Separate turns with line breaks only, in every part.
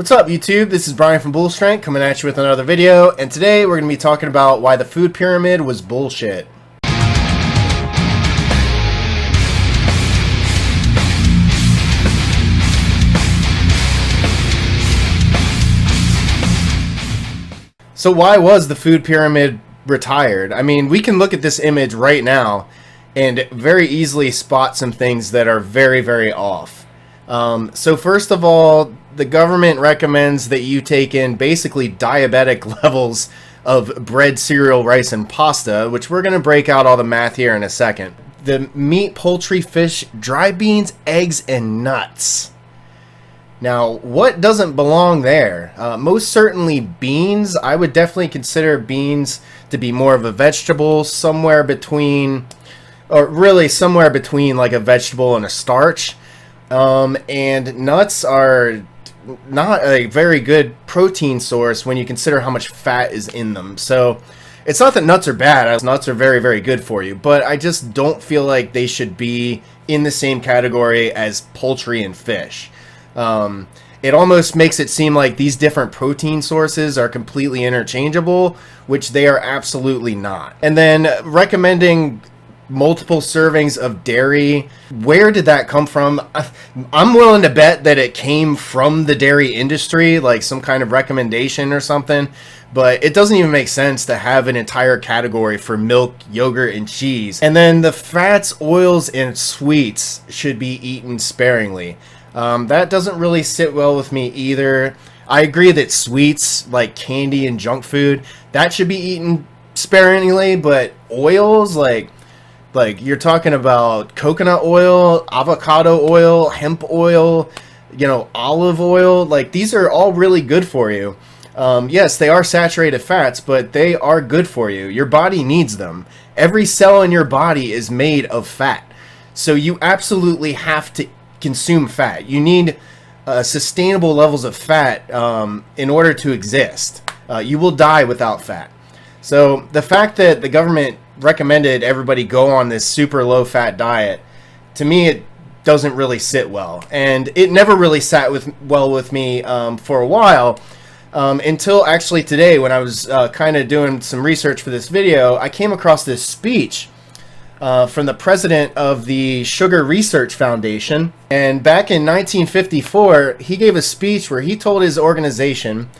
What's up, YouTube? This is Brian from Bull Strength coming at you with another video, and today we're going to be talking about why the food pyramid was bullshit. So why was the food pyramid retired? I mean, we can look at this image right now and very easily spot some things that are very, very off. So first of all, the government recommends that you take in basically diabetic levels of bread, cereal, rice, and pasta, which we're going to break out all the math here in a second. The meat, poultry, fish, dry beans, eggs, and nuts. Now, what doesn't belong there? Most certainly beans. I would definitely consider beans to be more of a vegetable, somewhere between like a vegetable and a starch. And nuts are not a very good protein source when you consider how much fat is in them. So it's not that nuts are bad. Nuts are very, very good for you, but I just don't feel like they should be in the same category as poultry and fish. It almost makes it seem like these different protein sources are completely interchangeable, which they are absolutely not. And then recommending multiple servings of dairy. Where did that come from? I'm willing to bet that it came from the dairy industry, like some kind of recommendation or something, but it doesn't even make sense to have an entire category for milk, yogurt, and cheese. And then the fats, oils, and sweets should be eaten sparingly. That doesn't really sit well with me either. I agree that sweets like candy and junk food, that should be eaten sparingly, but oils like you're talking about coconut oil, avocado oil, hemp oil, olive oil, like these are all really good for you. Yes, they are saturated fats, but they are good for you. Your body needs them. Every cell in your body is made of fat. So you absolutely have to consume fat. You need sustainable levels of fat in order to exist. You will die without fat. So the fact that the government recommended everybody go on this super low fat diet, to me it doesn't really sit well, and it never really sat well with me for a while, until actually today when I was kind of doing some research for this video. I came across this speech from the president of the Sugar Research Foundation, and back in 1954 he gave a speech where he told his organization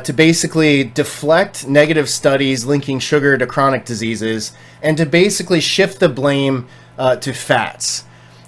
to basically deflect negative studies linking sugar to chronic diseases and to basically shift the blame to fats.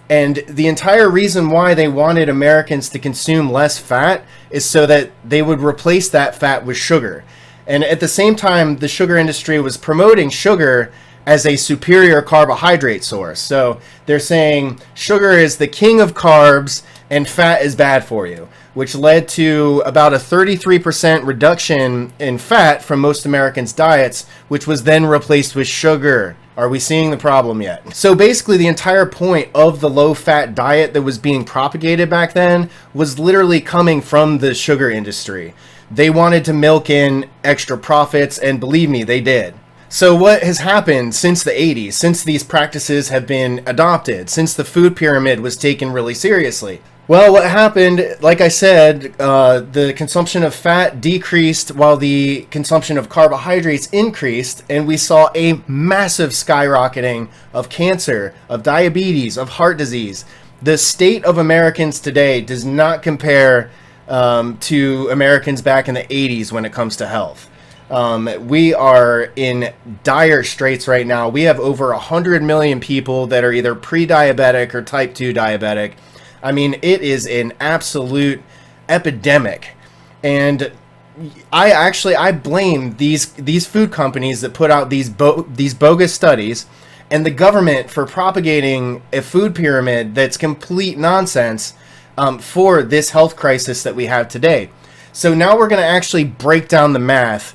And the entire reason why they wanted Americans to consume less fat is so that they would replace that fat with sugar. And at the same time, the sugar industry was promoting sugar as a superior carbohydrate source. So they're saying sugar is the king of carbs and fat is bad for you, which led to about a 33% reduction in fat from most Americans' diets, which was then replaced with sugar. Are we seeing the problem yet? So basically the entire point of the low-fat diet that was being propagated back then was literally coming from the sugar industry. They wanted to milk in extra profits, and believe me, they did. So what has happened since the 80s, since these practices have been adopted, since the food pyramid was taken really seriously? Well, what happened, like I said, the consumption of fat decreased while the consumption of carbohydrates increased, and we saw a massive skyrocketing of cancer, of diabetes, of heart disease. The state of Americans today does not compare to Americans back in the 80s when it comes to health. We are in dire straits right now. We have over 100 million people that are either pre-diabetic or type 2 diabetic. I mean, it is an absolute epidemic, and I blame these food companies that put out these bogus studies, and the government for propagating a food pyramid that's complete nonsense for this health crisis that we have today. So now we're going to actually break down the math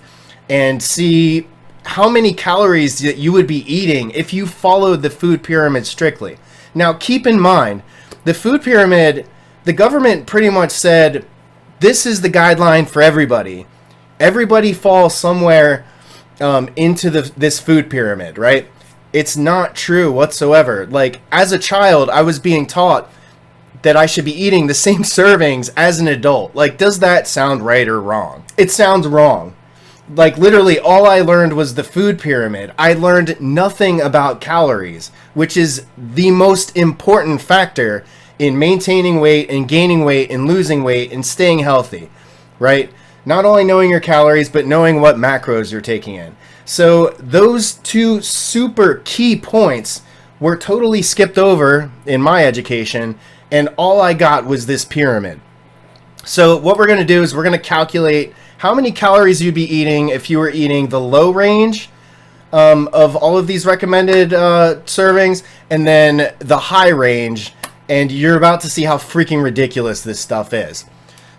and see how many calories that you would be eating if you followed the food pyramid strictly. Now, keep in mind, the food pyramid, the government pretty much said, this is the guideline for everybody. Everybody falls somewhere into this food pyramid, right? It's not true whatsoever. Like, as a child, I was being taught that I should be eating the same servings as an adult. Like, does that sound right or wrong? It sounds wrong. Like, literally, all I learned was the food pyramid. I learned nothing about calories, which is the most important factor in maintaining weight and gaining weight and losing weight and staying healthy, right? Not only knowing your calories, but knowing what macros you're taking in. So those two super key points were totally skipped over in my education, and all I got was this pyramid. So what we're going to do is we're going to calculate how many calories you'd be eating if you were eating the low range of all of these recommended servings, and then the high range, and you're about to see how freaking ridiculous this stuff is.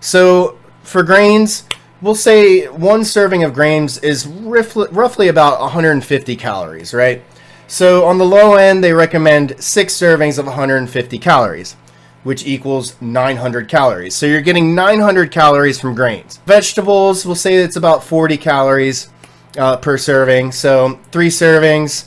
So for grains, we'll say one serving of grains is roughly about 150 calories, right? So on the low end, they recommend 6 servings of 150 calories, which equals 900 calories. So you're getting 900 calories from grains. Vegetables, we'll say it's about 40 calories per serving. So 3 servings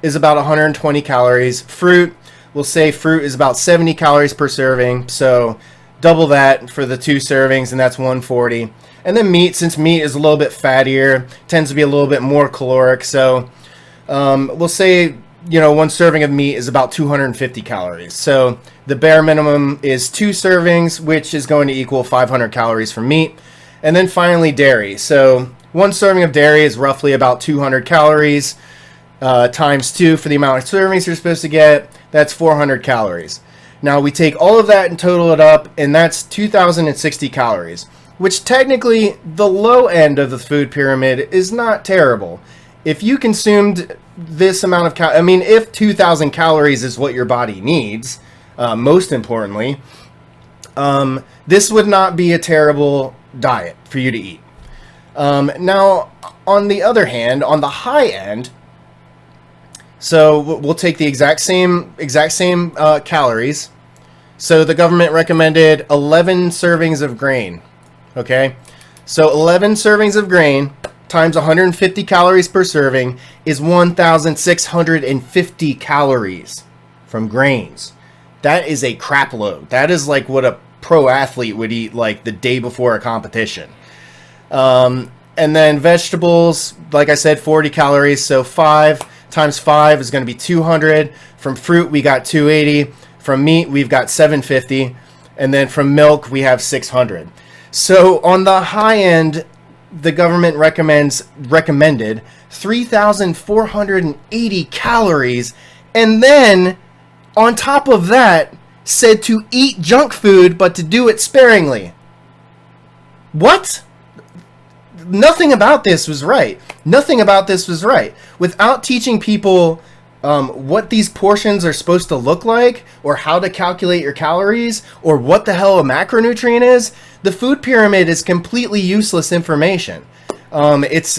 is about 120 calories. Fruit, we'll say fruit is about 70 calories per serving. So double that for the 2 servings, and that's 140. And then meat, since meat is a little bit fattier, tends to be a little bit more caloric. So we'll say, one serving of meat is about 250 calories. So the bare minimum is 2 servings, which is going to equal 500 calories from meat. And then finally, dairy. So 1 serving of dairy is roughly about 200 calories times 2 for the amount of servings you're supposed to get. That's 400 calories. Now we take all of that and total it up, and that's 2,060 calories, which technically the low end of the food pyramid is not terrible. If you consumed this amount of if 2,000 calories is what your body needs, most importantly, this would not be a terrible diet for you to eat. Now, on the other hand, on the high end, so we'll take the exact same calories. So the government recommended 11 servings of grain. Okay, so 11 servings of grain times 150 calories per serving is 1,650 calories from grains. That is a crap load. That is like what a pro athlete would eat like the day before a competition. And then vegetables, like I said, 40 calories. So 5 times 5 is going to be 200. From fruit, we got 280. From meat, we've got 750. And then from milk, we have 600. So on the high end, the government recommended 3,480 calories, and then on top of that said to eat junk food, but to do it sparingly. What? Nothing about this was right. Nothing about this was right. Without teaching people what these portions are supposed to look like, or how to calculate your calories, or what the hell a macronutrient is, the food pyramid is completely useless information. It's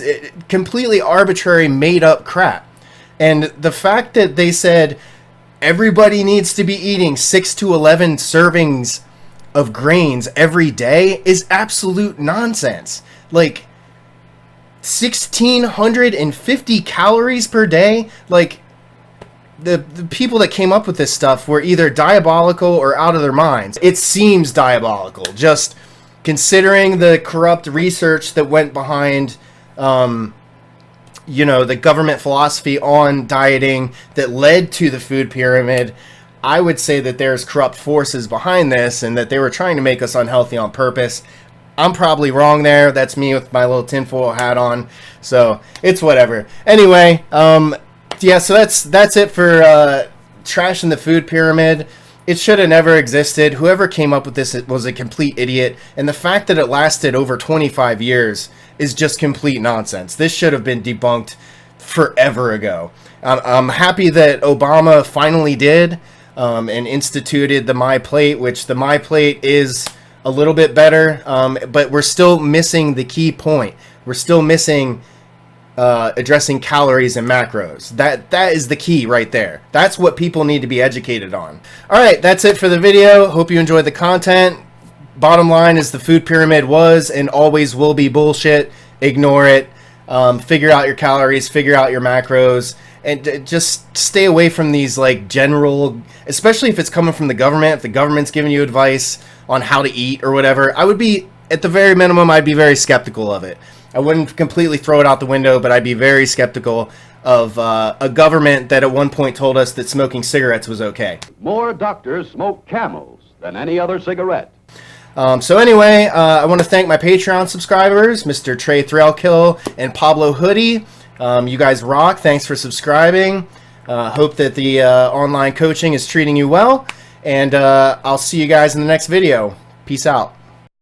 completely arbitrary, made up crap. And the fact that they said everybody needs to be eating 6 to 11 servings of grains every day is absolute nonsense. Like 1,650 calories per day? Like, the people that came up with this stuff were either diabolical or out of their minds. It seems diabolical, just considering the corrupt research that went behind, the government philosophy on dieting that led to the food pyramid. I would say that there's corrupt forces behind this and that they were trying to make us unhealthy on purpose. I'm probably wrong there. That's me with my little tinfoil hat on. So it's whatever. Anyway, yeah, so that's it for trashing the food pyramid. It should have never existed. Whoever came up with this was a complete idiot. And the fact that it lasted over 25 years is just complete nonsense. This should have been debunked forever ago. I'm happy that Obama finally did and instituted the MyPlate, which the MyPlate is a little bit better, but we're still missing the key point. We're still missing addressing calories and macros. That is the key right there. That's what people need to be educated on. Alright, that's it for the video. Hope you enjoyed the content. Bottom line is the food pyramid was and always will be bullshit. Ignore it. Figure out your calories, figure out your macros, and just stay away from these like general, especially if it's coming from the government. If the government's giving you advice on how to eat or whatever, I would be, at the very minimum, I'd be very skeptical of it. I wouldn't completely throw it out the window, but I'd be very skeptical of a government that at one point told us that smoking cigarettes was okay.
More doctors smoke Camels than any other cigarette.
So anyway, I want to thank my Patreon subscribers, Mr. Trey Threlkill and Pablo Hoodie. You guys rock. Thanks for subscribing. Hope that the online coaching is treating you well. And I'll see you guys in the next video. Peace out.